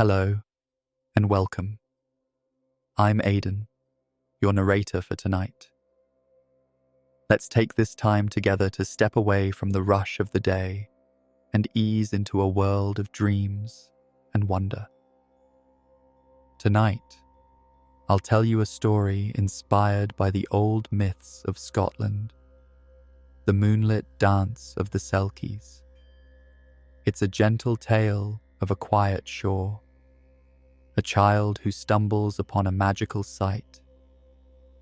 Hello, and welcome. I'm Aiden, your narrator for tonight. Let's take this time together to step away from the rush of the day and ease into a world of dreams and wonder. Tonight, I'll tell you a story inspired by the old myths of Scotland, the Moonlit Dance of the Selkies. It's a gentle tale of a quiet shore, a child who stumbles upon a magical sight,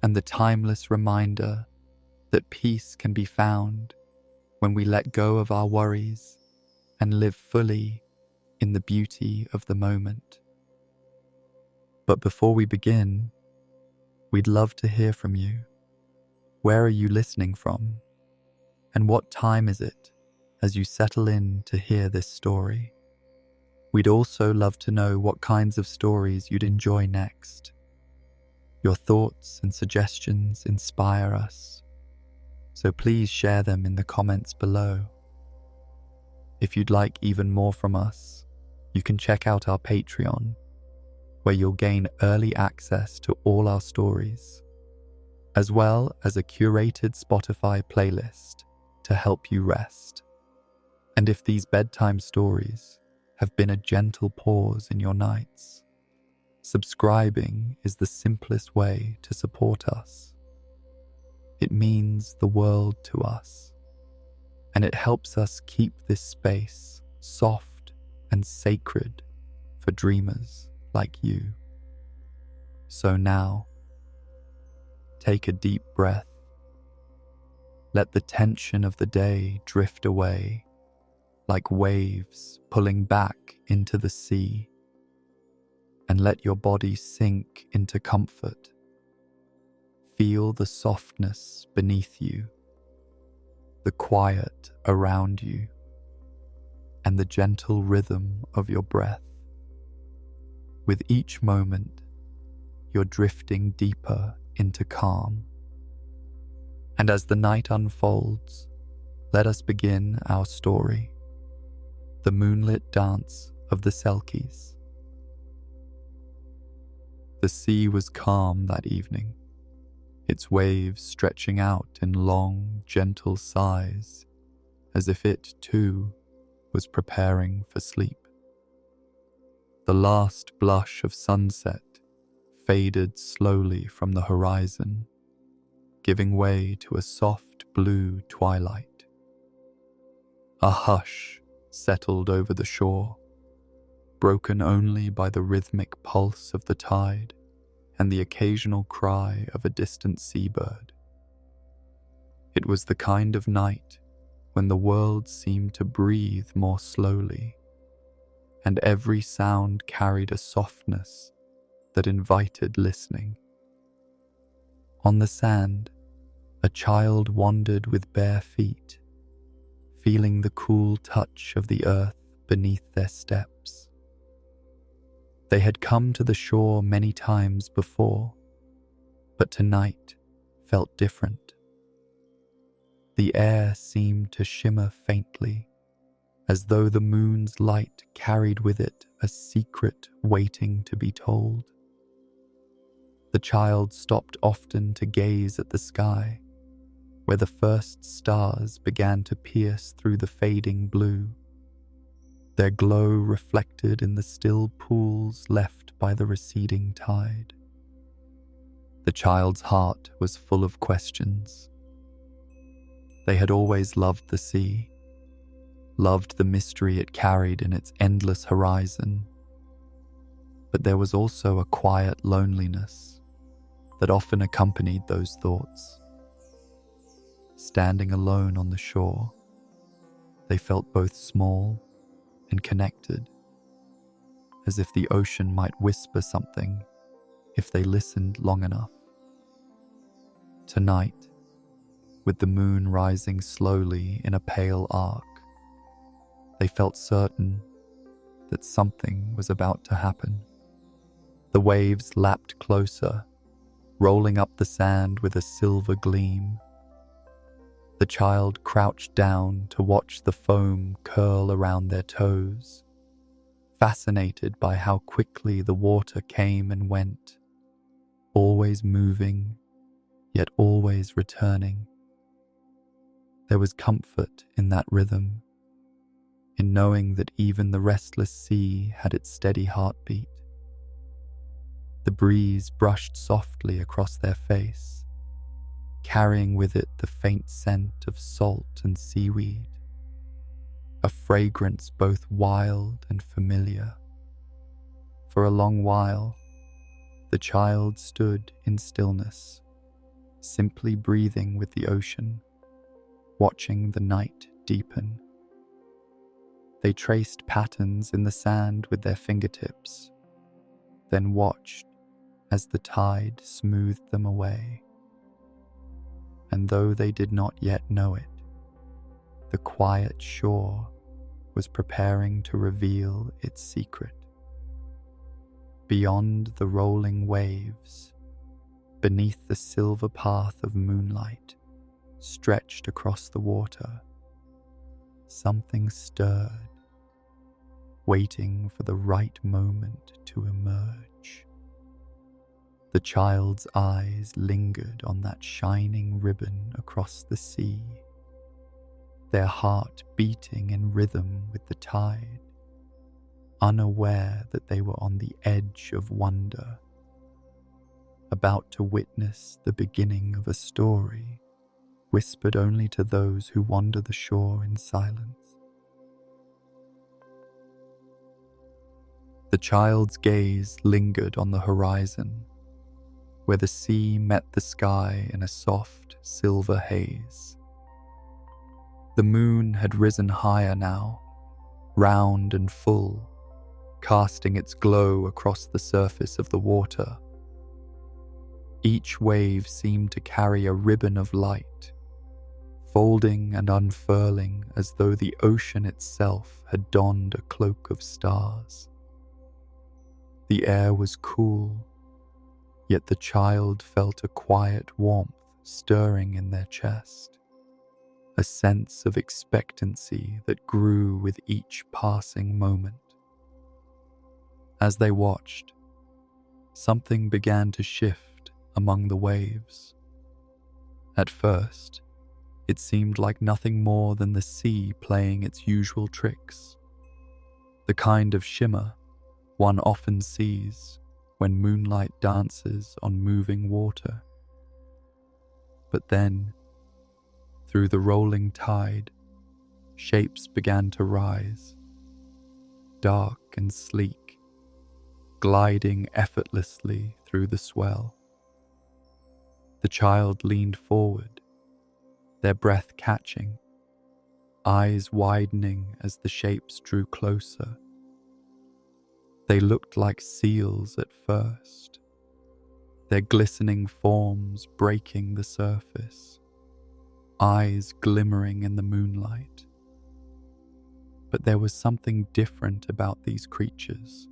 and the timeless reminder that peace can be found when we let go of our worries and live fully in the beauty of the moment. But before we begin, we'd love to hear from you. Where are you listening from? And what time is it as you settle in to hear this story? We'd also love to know what kinds of stories you'd enjoy next. Your thoughts and suggestions inspire us, so please share them in the comments below. If you'd like even more from us, you can check out our Patreon, where you'll gain early access to all our stories, as well as a curated Spotify playlist to help you rest. And if these bedtime stories have been a gentle pause in your nights, subscribing is the simplest way to support us. It means the world to us, and it helps us keep this space soft and sacred for dreamers like you. So now, take a deep breath. Let the tension of the day drift away, like waves pulling back into the sea, and let your body sink into comfort. Feel the softness beneath you, the quiet around you, and the gentle rhythm of your breath. With each moment, you're drifting deeper into calm. And as the night unfolds, let us begin our story, the Moonlit Dance of the Selkies. The sea was calm that evening, its waves stretching out in long, gentle sighs, as if it, too, was preparing for sleep. The last blush of sunset faded slowly from the horizon, giving way to a soft blue twilight. A hush settled over the shore, broken only by the rhythmic pulse of the tide and the occasional cry of a distant seabird. It was the kind of night when the world seemed to breathe more slowly, and every sound carried a softness that invited listening. On the sand, a child wandered with bare feet, feeling the cool touch of the earth beneath their steps. They had come to the shore many times before, but tonight felt different. The air seemed to shimmer faintly, as though the moon's light carried with it a secret waiting to be told. The child stopped often to gaze at the sky, where the first stars began to pierce through the fading blue, their glow reflected in the still pools left by the receding tide. The child's heart was full of questions. They had always loved the sea, loved the mystery it carried in its endless horizon, but there was also a quiet loneliness that often accompanied those thoughts. Standing alone on the shore, they felt both small and connected, as if the ocean might whisper something if they listened long enough. Tonight, with the moon rising slowly in a pale arc, they felt certain that something was about to happen. The waves lapped closer, rolling up the sand with a silver gleam. The child crouched down to watch the foam curl around their toes, fascinated by how quickly the water came and went, always moving, yet always returning. There was comfort in that rhythm, in knowing that even the restless sea had its steady heartbeat. The breeze brushed softly across their face, carrying with it the faint scent of salt and seaweed, a fragrance both wild and familiar. For a long while, the child stood in stillness, simply breathing with the ocean, watching the night deepen. They traced patterns in the sand with their fingertips, then watched as the tide smoothed them away. And though they did not yet know it, the quiet shore was preparing to reveal its secret. Beyond the rolling waves, beneath the silver path of moonlight stretched across the water, something stirred, waiting for the right moment to emerge. The child's eyes lingered on that shining ribbon across the sea, their heart beating in rhythm with the tide, unaware that they were on the edge of wonder, about to witness the beginning of a story whispered only to those who wander the shore in silence. The child's gaze lingered on the horizon, where the sea met the sky in a soft silver haze. The moon had risen higher now, round and full, casting its glow across the surface of the water. Each wave seemed to carry a ribbon of light, folding and unfurling as though the ocean itself had donned a cloak of stars. The air was cool, yet the child felt a quiet warmth stirring in their chest, a sense of expectancy that grew with each passing moment. As they watched, something began to shift among the waves. At first, it seemed like nothing more than the sea playing its usual tricks, the kind of shimmer one often sees when moonlight dances on moving water. But then, through the rolling tide, shapes began to rise, dark and sleek, gliding effortlessly through the swell. The child leaned forward, their breath catching, eyes widening as the shapes drew closer. They looked like seals at first, their glistening forms breaking the surface, eyes glimmering in the moonlight. But there was something different about these creatures,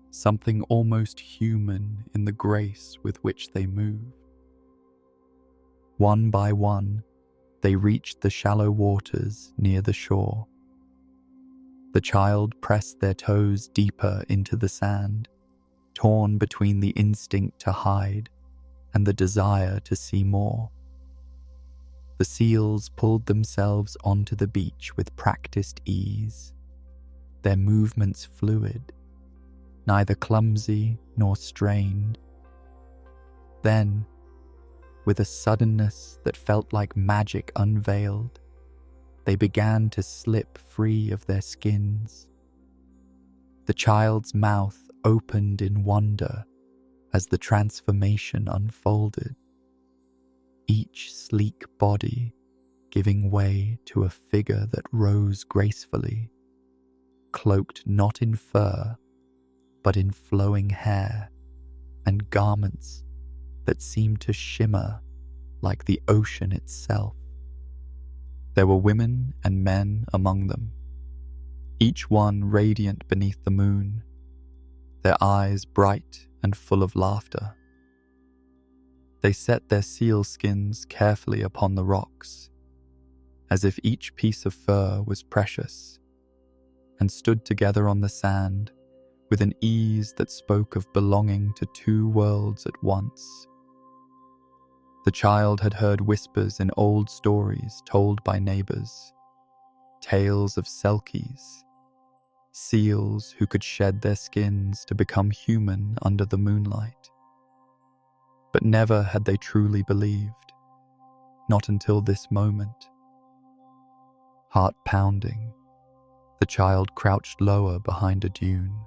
something almost human in the grace with which they moved. One by one, they reached the shallow waters near the shore. The child pressed their toes deeper into the sand, torn between the instinct to hide and the desire to see more. The seals pulled themselves onto the beach with practiced ease, their movements fluid, neither clumsy nor strained. Then, with a suddenness that felt like magic unveiled, they began to slip free of their skins. The child's mouth opened in wonder as the transformation unfolded, each sleek body giving way to a figure that rose gracefully, cloaked not in fur, but in flowing hair and garments that seemed to shimmer like the ocean itself. There were women and men among them, each one radiant beneath the moon, their eyes bright and full of laughter. They set their seal skins carefully upon the rocks, as if each piece of fur was precious, and stood together on the sand with an ease that spoke of belonging to two worlds at once. The child had heard whispers in old stories told by neighbors, tales of selkies, seals who could shed their skins to become human under the moonlight. But never had they truly believed, not until this moment. Heart pounding, the child crouched lower behind a dune,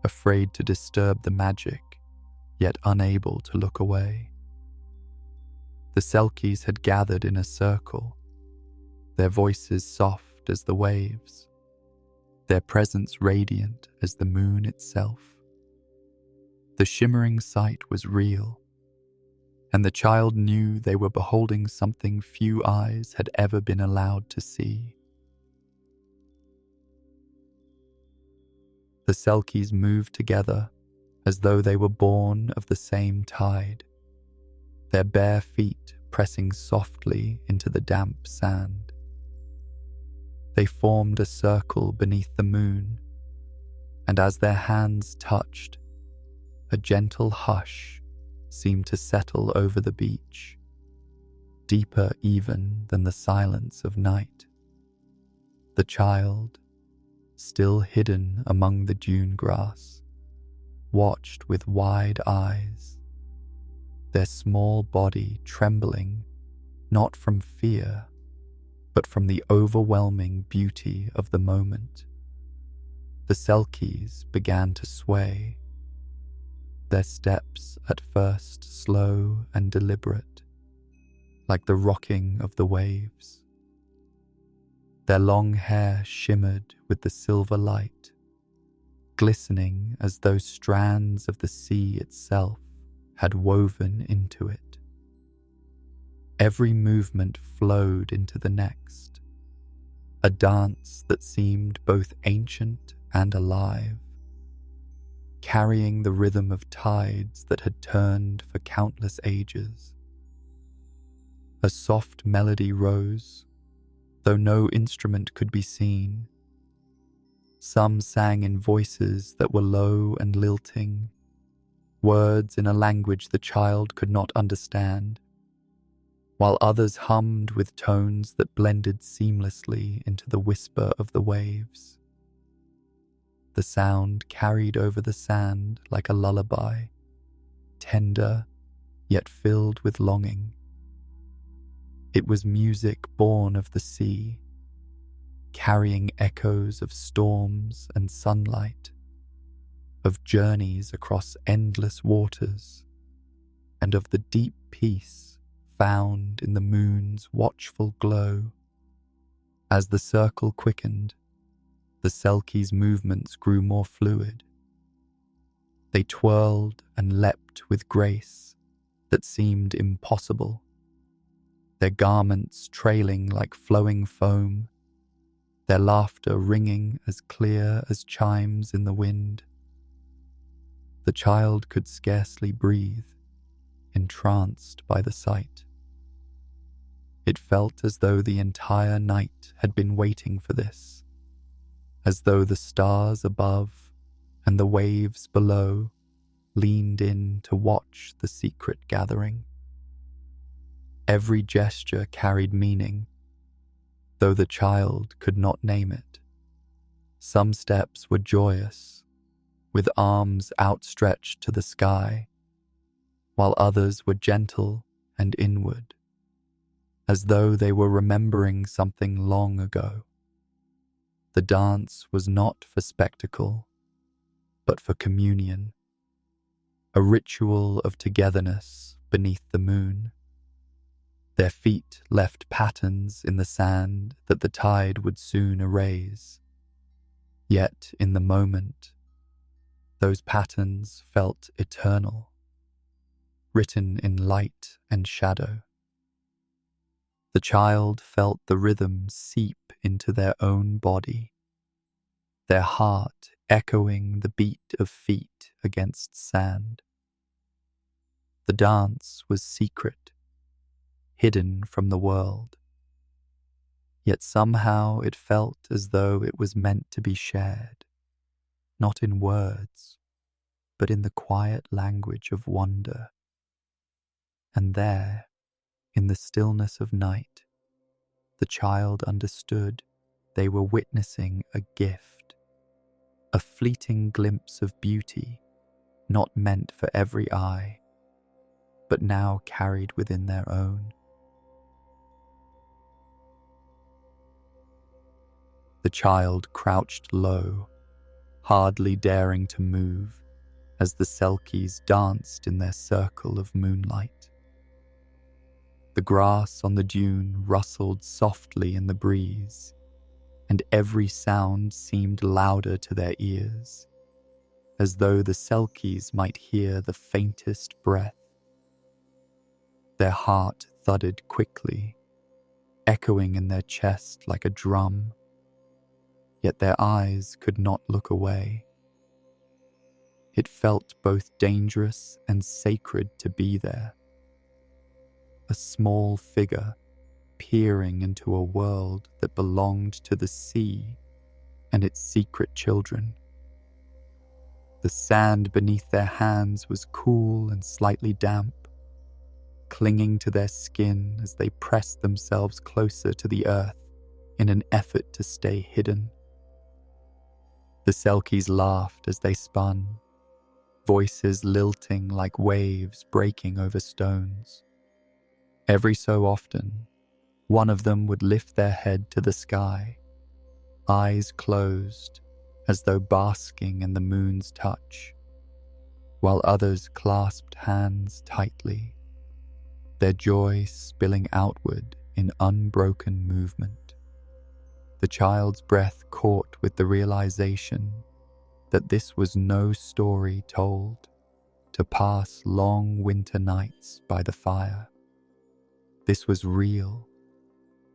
afraid to disturb the magic, yet unable to look away. The selkies had gathered in a circle, their voices soft as the waves, their presence radiant as the moon itself. The shimmering sight was real, and the child knew they were beholding something few eyes had ever been allowed to see. The selkies moved together as though they were born of the same tide, their bare feet pressing softly into the damp sand. They formed a circle beneath the moon, and as their hands touched, a gentle hush seemed to settle over the beach, deeper even than the silence of night. The child, still hidden among the dune grass, watched with wide eyes, their small body trembling not from fear, but from the overwhelming beauty of the moment. The selkies began to sway, their steps at first slow and deliberate, like the rocking of the waves. Their long hair shimmered with the silver light, glistening as though strands of the sea itself had woven into it. Every movement flowed into the next, a dance that seemed both ancient and alive, carrying the rhythm of tides that had turned for countless ages. A soft melody rose, though no instrument could be seen. Some sang in voices that were low and lilting, words in a language the child could not understand, while others hummed with tones that blended seamlessly into the whisper of the waves. The sound carried over the sand like a lullaby, tender yet filled with longing. It was music born of the sea, carrying echoes of storms and sunlight, of journeys across endless waters, and of the deep peace found in the moon's watchful glow. As the circle quickened, the selkies' movements grew more fluid. They twirled and leapt with grace that seemed impossible, their garments trailing like flowing foam, their laughter ringing as clear as chimes in the wind. The child could scarcely breathe, entranced by the sight. It felt as though the entire night had been waiting for this, as though the stars above and the waves below leaned in to watch the secret gathering. Every gesture carried meaning, though the child could not name it. Some steps were joyous, with arms outstretched to the sky, while others were gentle and inward, as though they were remembering something long ago. The dance was not for spectacle, but for communion, a ritual of togetherness beneath the moon. Their feet left patterns in the sand that the tide would soon erase. Yet in the moment, those patterns felt eternal, written in light and shadow. The child felt the rhythm seep into their own body, their heart echoing the beat of feet against sand. The dance was secret, hidden from the world. Yet somehow it felt as though it was meant to be shared, not in words, but in the quiet language of wonder. And there, in the stillness of night, the child understood they were witnessing a gift, a fleeting glimpse of beauty, not meant for every eye, but now carried within their own. The child crouched low, hardly daring to move, as the Selkies danced in their circle of moonlight. The grass on the dune rustled softly in the breeze, and every sound seemed louder to their ears, as though the Selkies might hear the faintest breath. Their heart thudded quickly, echoing in their chest like a drum, yet their eyes could not look away. It felt both dangerous and sacred to be there. A small figure peering into a world that belonged to the sea and its secret children. The sand beneath their hands was cool and slightly damp, clinging to their skin as they pressed themselves closer to the earth in an effort to stay hidden. The Selkies laughed as they spun, voices lilting like waves breaking over stones. Every so often, one of them would lift their head to the sky, eyes closed as though basking in the moon's touch, while others clasped hands tightly, their joy spilling outward in unbroken movement. The child's breath caught with the realization that this was no story told to pass long winter nights by the fire. This was real,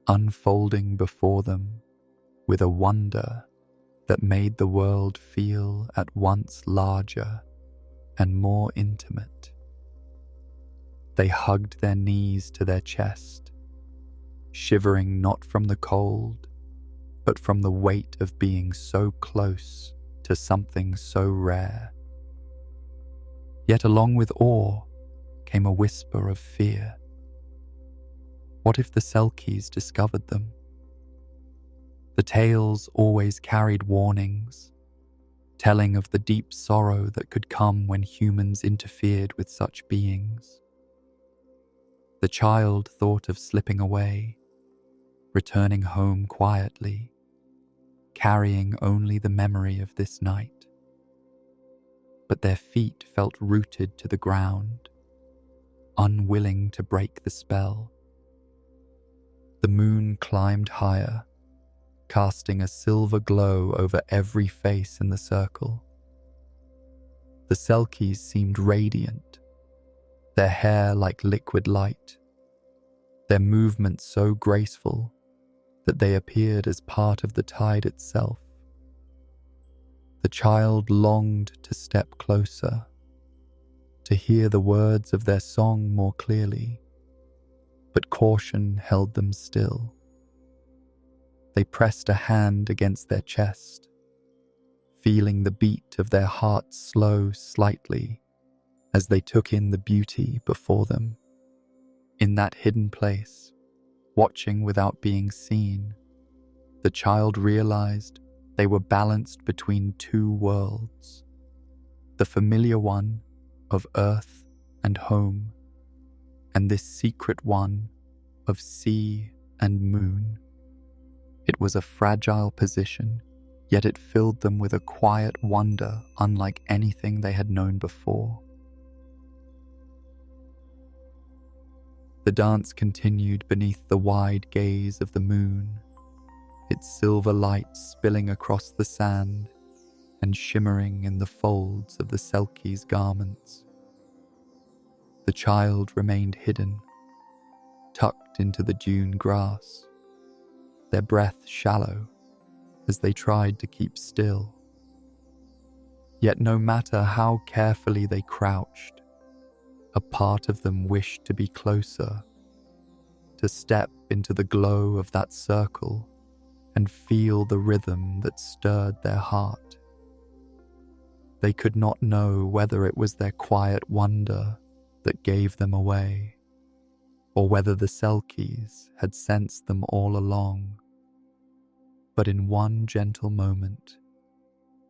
unfolding before them with a wonder that made the world feel at once larger and more intimate. They hugged their knees to their chest, shivering not from the cold, but from the weight of being so close to something so rare. Yet along with awe came a whisper of fear. What if the Selkies discovered them? The tales always carried warnings, telling of the deep sorrow that could come when humans interfered with such beings. The child thought of slipping away, returning home quietly, carrying only the memory of this night. But their feet felt rooted to the ground, unwilling to break the spell. The moon climbed higher, casting a silver glow over every face in the circle. The Selkies seemed radiant, their hair like liquid light, their movements so graceful that they appeared as part of the tide itself. The child longed to step closer, to hear the words of their song more clearly, but caution held them still. They pressed a hand against their chest, feeling the beat of their hearts slow slightly as they took in the beauty before them. In that hidden place, watching without being seen, the child realized they were balanced between two worlds, the familiar one of earth and home, and this secret one of sea and moon. It was a fragile position, yet it filled them with a quiet wonder unlike anything they had known before. The dance continued beneath the wide gaze of the moon, its silver light spilling across the sand and shimmering in the folds of the Selkies' garments. The child remained hidden, tucked into the dune grass, their breath shallow as they tried to keep still. Yet no matter how carefully they crouched, a part of them wished to be closer, to step into the glow of that circle and feel the rhythm that stirred their heart. They could not know whether it was their quiet wonder that gave them away, or whether the Selkies had sensed them all along. But in one gentle moment,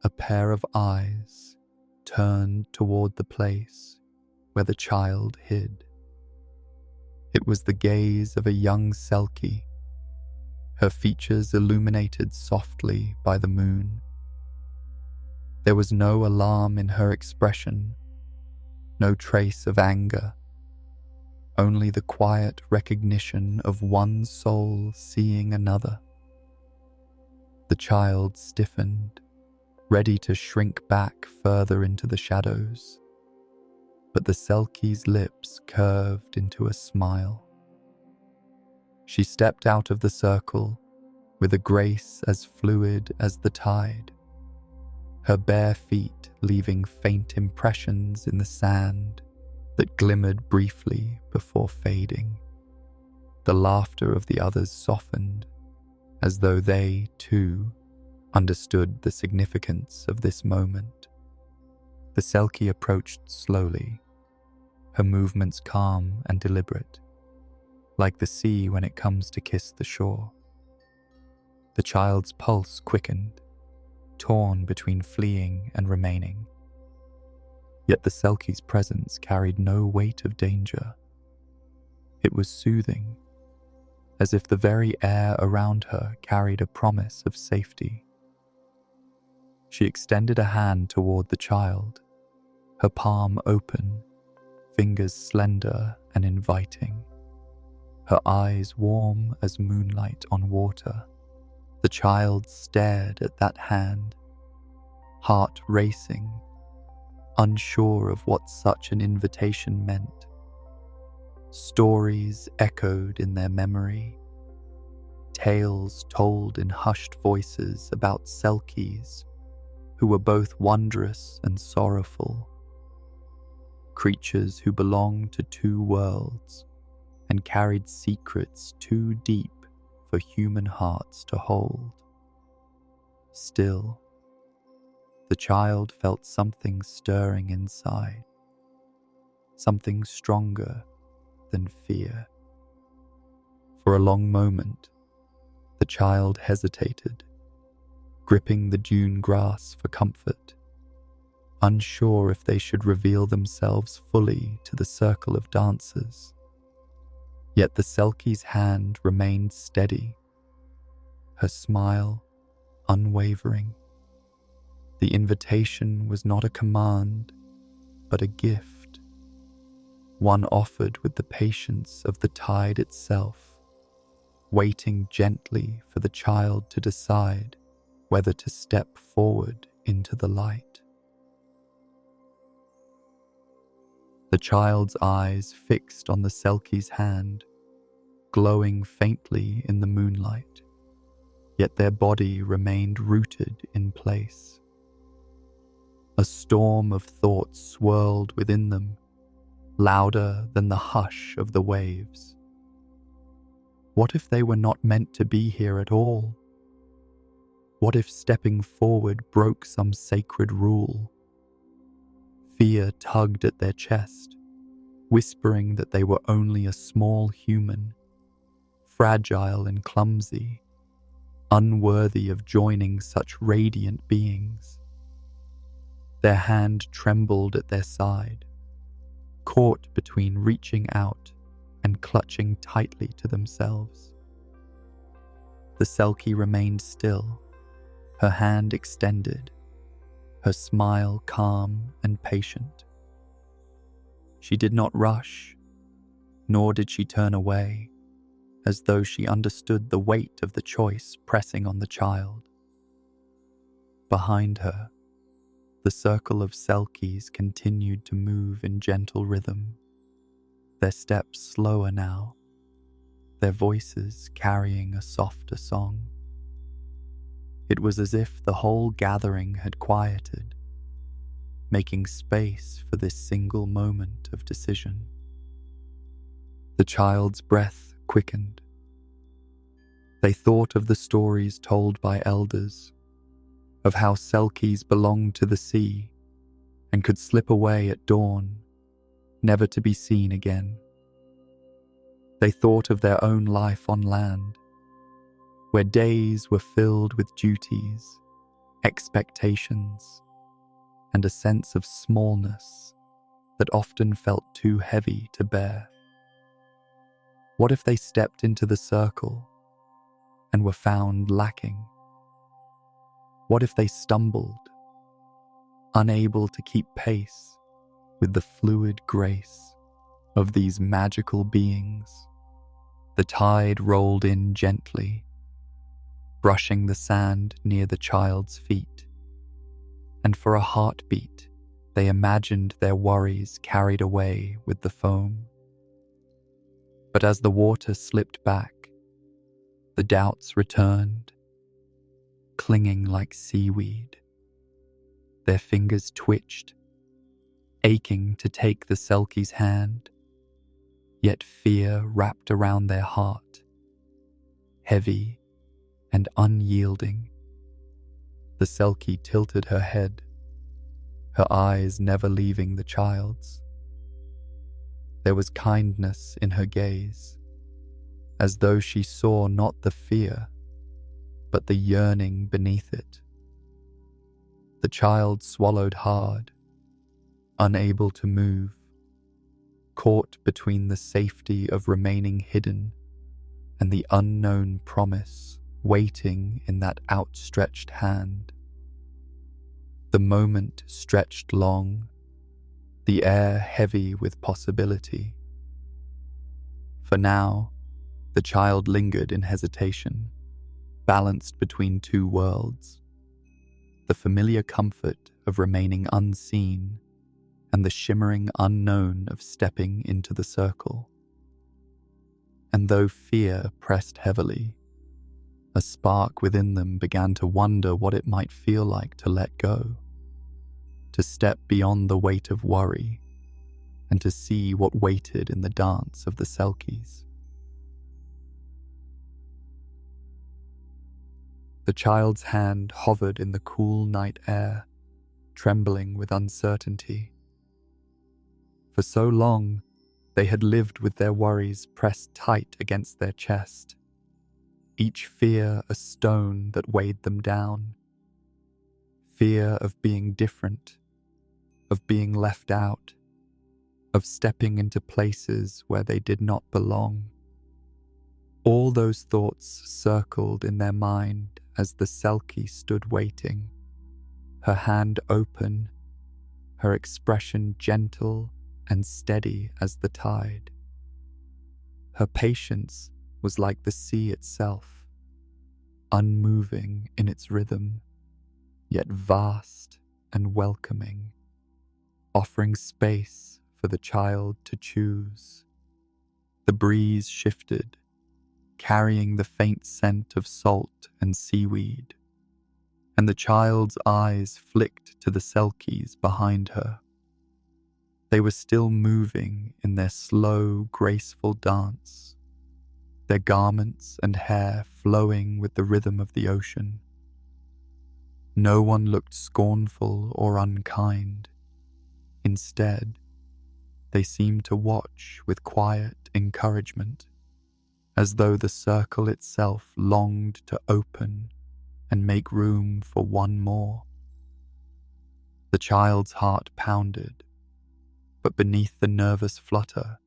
a pair of eyes turned toward the place where the child hid. It was the gaze of a young Selkie, her features illuminated softly by the moon. There was no alarm in her expression, no trace of anger, only the quiet recognition of one soul seeing another. The child stiffened, ready to shrink back further into the shadows, but the Selkie's lips curved into a smile. She stepped out of the circle with a grace as fluid as the tide, her bare feet leaving faint impressions in the sand that glimmered briefly before fading. The laughter of the others softened, as though they, too, understood the significance of this moment. The Selkie approached slowly, her movements calm and deliberate, like the sea when it comes to kiss the shore. The child's pulse quickened, torn between fleeing and remaining. Yet the Selkie's presence carried no weight of danger. It was soothing, as if the very air around her carried a promise of safety. She extended a hand toward the child, her palm open, fingers slender and inviting, her eyes warm as moonlight on water. The child stared at that hand, heart racing, unsure of what such an invitation meant. Stories echoed in their memory, tales told in hushed voices about Selkies who were both wondrous and sorrowful, creatures who belonged to two worlds and carried secrets too deep for human hearts to hold. Still, the child felt something stirring inside, something stronger than fear. For a long moment, the child hesitated, gripping the dune grass for comfort, unsure if they should reveal themselves fully to the circle of dancers. Yet the Selkie's hand remained steady, her smile unwavering. The invitation was not a command, but a gift, one offered with the patience of the tide itself, waiting gently for the child to decide whether to step forward into the light. The child's eyes fixed on the Selkie's hand, glowing faintly in the moonlight, yet their body remained rooted in place. A storm of thoughts swirled within them, louder than the hush of the waves. What if they were not meant to be here at all? What if stepping forward broke some sacred rule? Fear tugged at their chest, whispering that they were only a small human, fragile and clumsy, unworthy of joining such radiant beings. Their hand trembled at their side, caught between reaching out and clutching tightly to themselves. The Selkie remained still, her hand extended, her smile calm and patient. She did not rush, nor did she turn away, as though she understood the weight of the choice pressing on the child. Behind her, the circle of Selkies continued to move in gentle rhythm, their steps slower now, their voices carrying a softer song. It was as if the whole gathering had quieted, making space for this single moment of decision. The child's breath quickened. They thought of the stories told by elders, of how selkies belonged to the sea and could slip away at dawn, never to be seen again. They thought of their own life on land, where days were filled with duties, expectations, and a sense of smallness that often felt too heavy to bear. What if they stepped into the circle and were found lacking? What if they stumbled, unable to keep pace with the fluid grace of these magical beings? The tide rolled in gently, brushing the sand near the child's feet, and for a heartbeat, they imagined their worries carried away with the foam. But as the water slipped back, the doubts returned, clinging like seaweed. Their fingers twitched, aching to take the selkie's hand, yet fear wrapped around their heart, heavy and unyielding. The selkie tilted her head, her eyes never leaving the child's. There was kindness in her gaze, as though she saw not the fear, but the yearning beneath it. The child swallowed hard, unable to move, caught between the safety of remaining hidden and the unknown promise waiting in that outstretched hand. The moment stretched long, the air heavy with possibility. For now, the child lingered in hesitation, balanced between two worlds, the familiar comfort of remaining unseen and the shimmering unknown of stepping into the circle. And though fear pressed heavily, a spark within them began to wonder what it might feel like to let go, to step beyond the weight of worry, and to see what waited in the dance of the selkies. The child's hand hovered in the cool night air, trembling with uncertainty. For so long, they had lived with their worries pressed tight against their chest, each fear a stone that weighed them down. Fear of being different, of being left out, of stepping into places where they did not belong. All those thoughts circled in their mind as the selkie stood waiting, her hand open, her expression gentle and steady as the tide. Her patience was like the sea itself, unmoving in its rhythm, yet vast and welcoming, offering space for the child to choose. The breeze shifted, carrying the faint scent of salt and seaweed, and the child's eyes flicked to the selkies behind her. They were still moving in their slow, graceful dance, their garments and hair flowing with the rhythm of the ocean. No one looked scornful or unkind. Instead, they seemed to watch with quiet encouragement, as though the circle itself longed to open and make room for one more. The child's heart pounded, but beneath the nervous flutter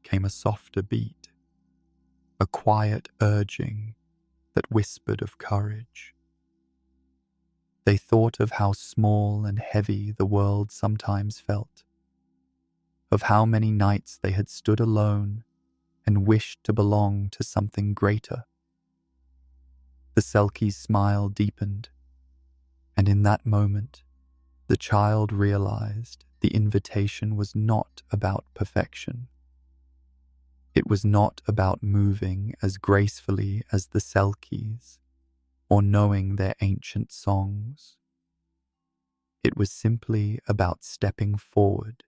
came a softer beat, a quiet urging that whispered of courage. They thought of how small and heavy the world sometimes felt, of how many nights they had stood alone and wished to belong to something greater. The selkie's smile deepened, and in that moment, the child realized the invitation was not about perfection. It was not about moving as gracefully as the selkies or knowing their ancient songs. It was simply about stepping forward,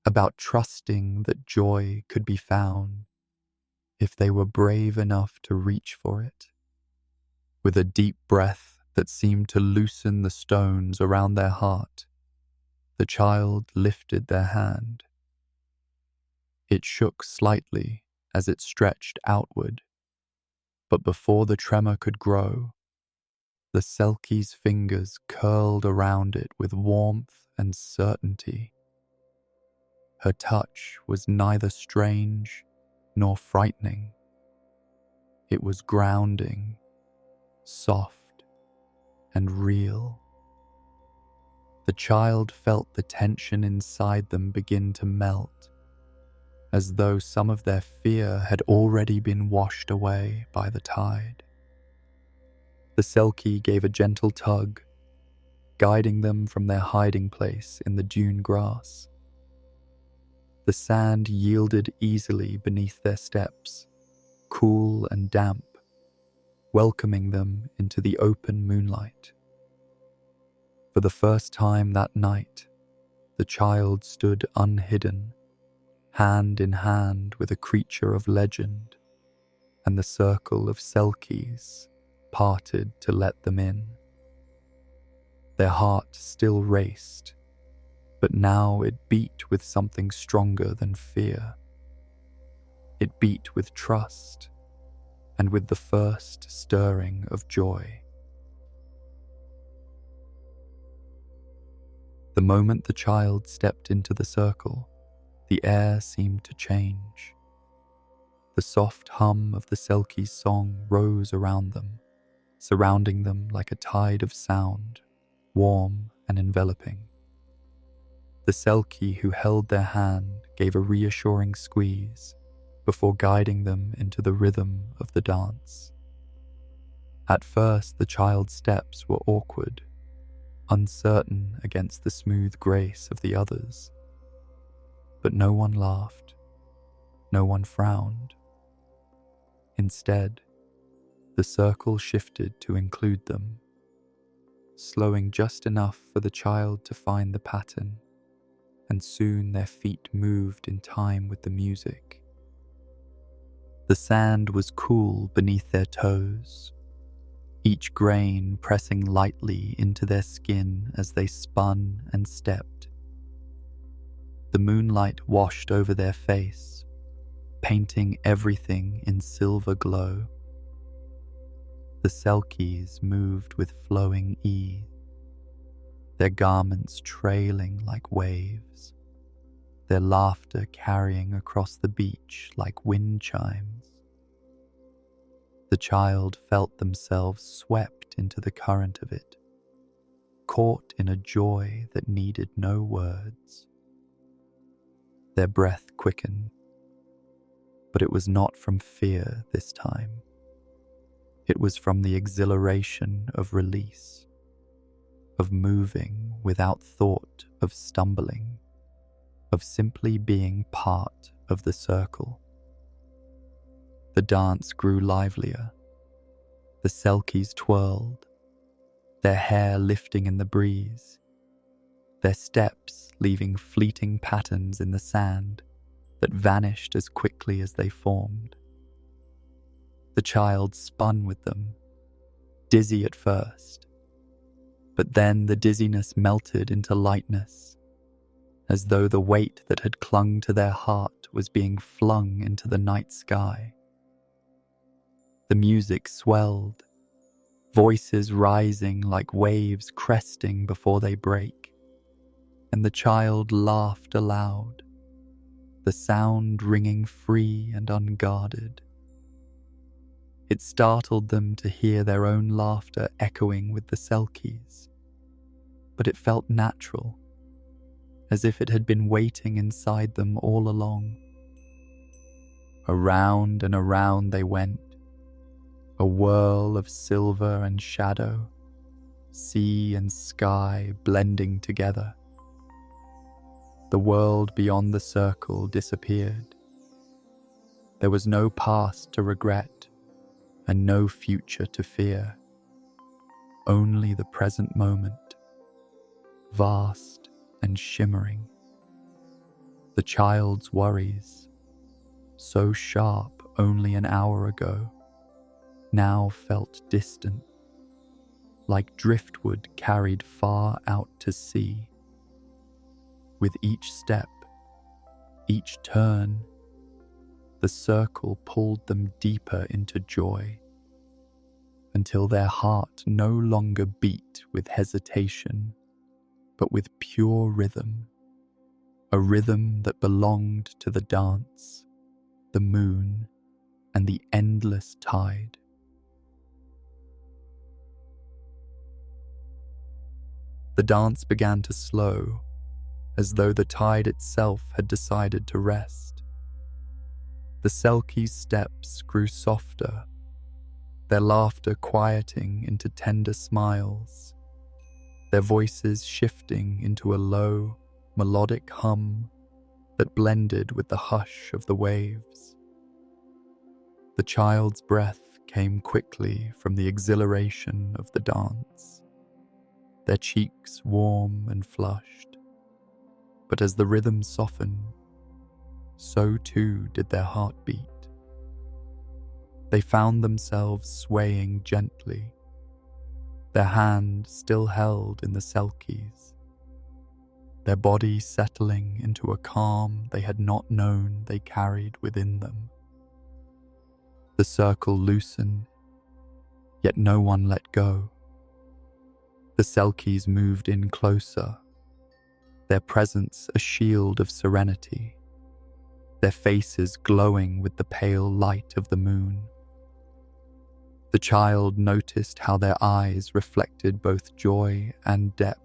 about trusting that joy could be found if they were brave enough to reach for it. With a deep breath that seemed to loosen the stones around their heart, the child lifted their hand. It shook slightly as it stretched outward, but before the tremor could grow, the Selkie's fingers curled around it with warmth and certainty. Her touch was neither strange nor frightening. It was grounding, soft, and real. The child felt the tension inside them begin to melt, as though some of their fear had already been washed away by the tide. The Selkie gave a gentle tug, guiding them from their hiding place in the dune grass. The sand yielded easily beneath their steps, cool and damp, welcoming them into the open moonlight. For the first time that night, the child stood unhidden, hand in hand with a creature of legend, and the circle of Selkies parted to let them in. Their heart still raced, but now it beat with something stronger than fear. It beat with trust, and with the first stirring of joy. The moment the child stepped into the circle, the air seemed to change. The soft hum of the Selkie's song rose around them, surrounding them like a tide of sound, warm and enveloping. The Selkie who held their hand gave a reassuring squeeze before guiding them into the rhythm of the dance. At first, the child's steps were awkward, uncertain against the smooth grace of the others. But no one laughed, no one frowned. Instead, the circle shifted to include them, slowing just enough for the child to find the pattern, and soon their feet moved in time with the music. The sand was cool beneath their toes, each grain pressing lightly into their skin as they spun and stepped. The moonlight washed over their face, painting everything in silver glow. The Selkies moved with flowing ease, their garments trailing like waves, their laughter carrying across the beach like wind chimes. The child felt themselves swept into the current of it, caught in a joy that needed no words. Their breath quickened, but it was not from fear this time. It was from the exhilaration of release, of moving without thought of stumbling, of simply being part of the circle. The dance grew livelier. The Selkies twirled, their hair lifting in the breeze, their steps leaving fleeting patterns in the sand that vanished as quickly as they formed. The child spun with them, dizzy at first, but then the dizziness melted into lightness, as though the weight that had clung to their heart was being flung into the night sky. The music swelled, voices rising like waves cresting before they break, and the child laughed aloud, the sound ringing free and unguarded. It startled them to hear their own laughter echoing with the Selkies, but it felt natural, as if it had been waiting inside them all along. Around and around they went, a whirl of silver and shadow, sea and sky blending together. The world beyond the circle disappeared. There was no past to regret and no future to fear, only the present moment, vast and shimmering. The child's worries, so sharp only an hour ago now felt distant, like driftwood carried far out to sea. With each step, each turn, the circle pulled them deeper into joy, until their heart no longer beat with hesitation, but with pure rhythm, a rhythm that belonged to the dance, the moon, and the endless tide. The dance began to slow, as though the tide itself had decided to rest. The Selkies' steps grew softer, their laughter quieting into tender smiles, their voices shifting into a low, melodic hum that blended with the hush of the waves. The child's breath came quickly from the exhilaration of the dance, their cheeks warm and flushed. But as the rhythm softened, so too did their heartbeat. They found themselves swaying gently, their hand still held in the Selkies, their body settling into a calm they had not known they carried within them. The circle loosened, yet no one let go. The Selkies moved in closer, their presence a shield of serenity, their faces glowing with the pale light of the moon. The child noticed how their eyes reflected both joy and depth,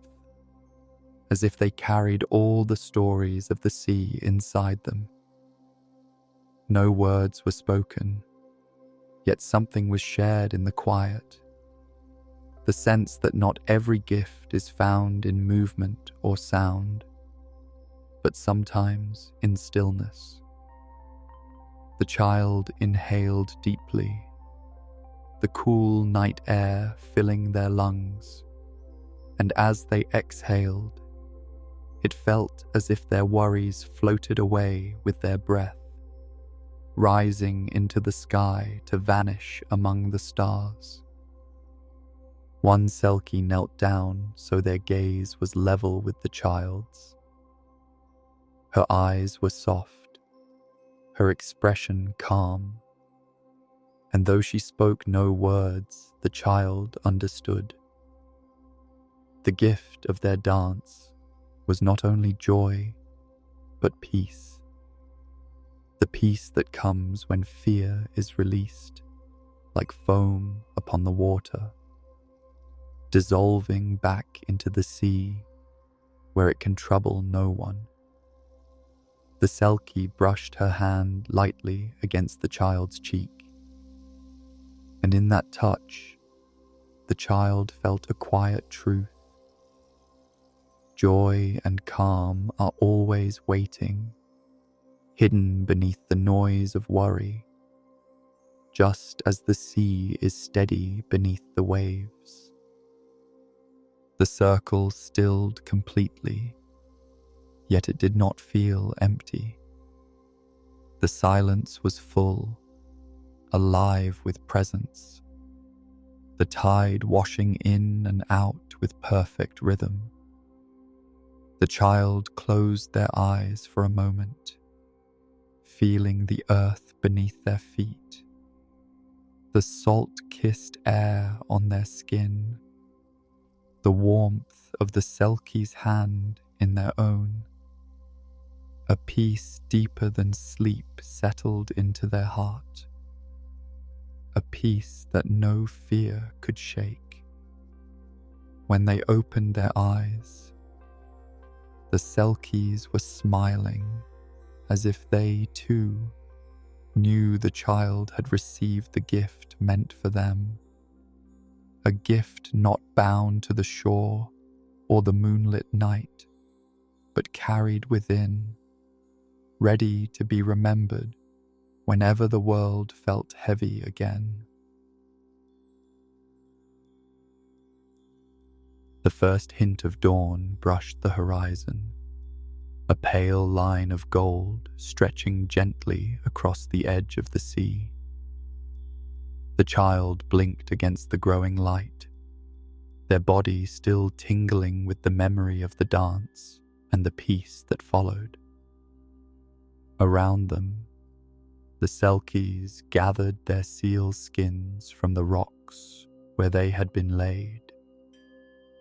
as if they carried all the stories of the sea inside them. No words were spoken, yet something was shared in the quiet, the sense that not every gift is found in movement or sound, but sometimes in stillness. The child inhaled deeply, the cool night air filling their lungs, and as they exhaled, it felt as if their worries floated away with their breath, rising into the sky to vanish among the stars. One Selkie knelt down so their gaze was level with the child's. Her eyes were soft, her expression calm, and though she spoke no words, the child understood. The gift of their dance was not only joy, but peace. The peace that comes when fear is released, like foam upon the water, dissolving back into the sea where it can trouble no one. The Selkie brushed her hand lightly against the child's cheek, and in that touch, the child felt a quiet truth. Joy and calm are always waiting, hidden beneath the noise of worry, just as the sea is steady beneath the waves. The circle stilled completely, yet it did not feel empty. The silence was full, alive with presence, the tide washing in and out with perfect rhythm. The child closed their eyes for a moment, feeling the earth beneath their feet, the salt-kissed air on their skin, the warmth of the Selkie's hand in their own. A peace deeper than sleep settled into their heart, a peace that no fear could shake. When they opened their eyes, the Selkies were smiling, as if they, too, knew the child had received the gift meant for them, a gift not bound to the shore or the moonlit night, but carried within, ready to be remembered whenever the world felt heavy again. The first hint of dawn brushed the horizon, a pale line of gold stretching gently across the edge of the sea. The child blinked against the growing light, their body still tingling with the memory of the dance and the peace that followed. Around them, the Selkies gathered their seal skins from the rocks where they had been laid,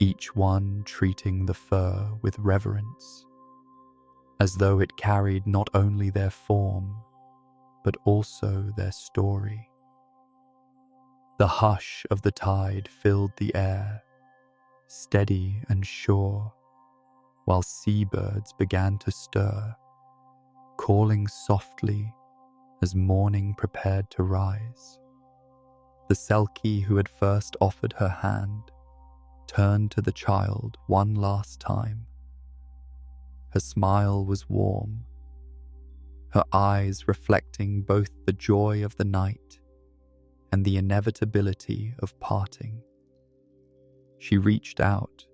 each one treating the fur with reverence, as though it carried not only their form, but also their story. The hush of the tide filled the air, steady and sure, while seabirds began to stir, calling softly as morning prepared to rise. The Selkie who had first offered her hand turned to the child one last time. Her smile was warm, her eyes reflecting both the joy of the night and the inevitability of parting. She reached out,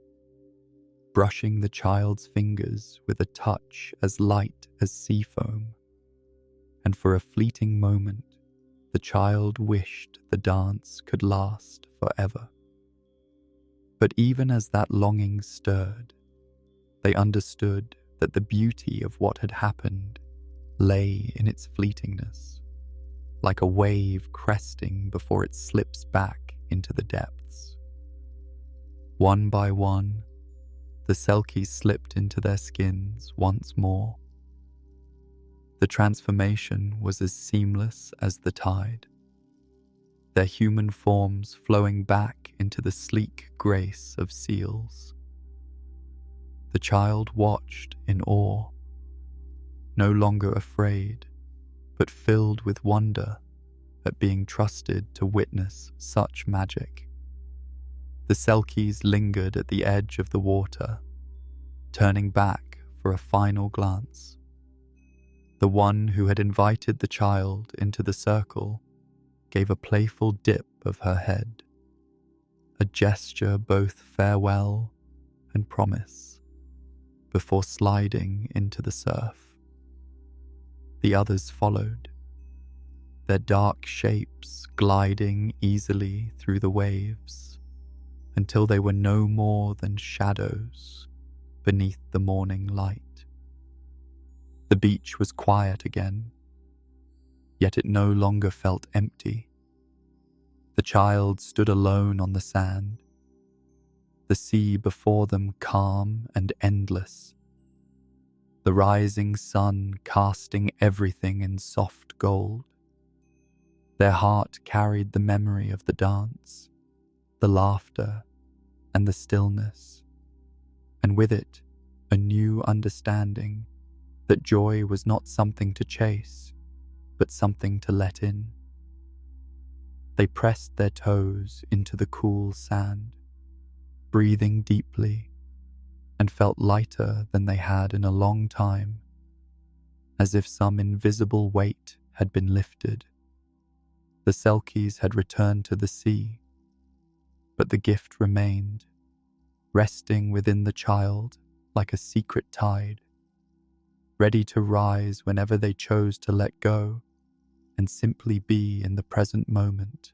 brushing the child's fingers with a touch as light as sea foam, and for a fleeting moment, the child wished the dance could last forever. But even as that longing stirred, they understood that the beauty of what had happened lay in its fleetingness, like a wave cresting before it slips back into the depths. One by one, the Selkies slipped into their skins once more. The transformation was as seamless as the tide, their human forms flowing back into the sleek grace of seals. The child watched in awe, no longer afraid, but filled with wonder at being trusted to witness such magic. The Selkies lingered at the edge of the water, turning back for a final glance. The one who had invited the child into the circle gave a playful dip of her head, a gesture both farewell and promise, before sliding into the surf. The others followed, their dark shapes gliding easily through the waves until they were no more than shadows beneath the morning light. The beach was quiet again, yet it no longer felt empty. The child stood alone on the sand, the sea before them calm and endless, the rising sun casting everything in soft gold. Their heart carried the memory of the dance, the laughter, and the stillness, and with it, a new understanding that joy was not something to chase, but something to let in. They pressed their toes into the cool sand, breathing deeply, and felt lighter than they had in a long time, as if some invisible weight had been lifted. The Selkies had returned to the sea, but the gift remained, resting within the child like a secret tide, ready to rise whenever they chose to let go and simply be in the present moment.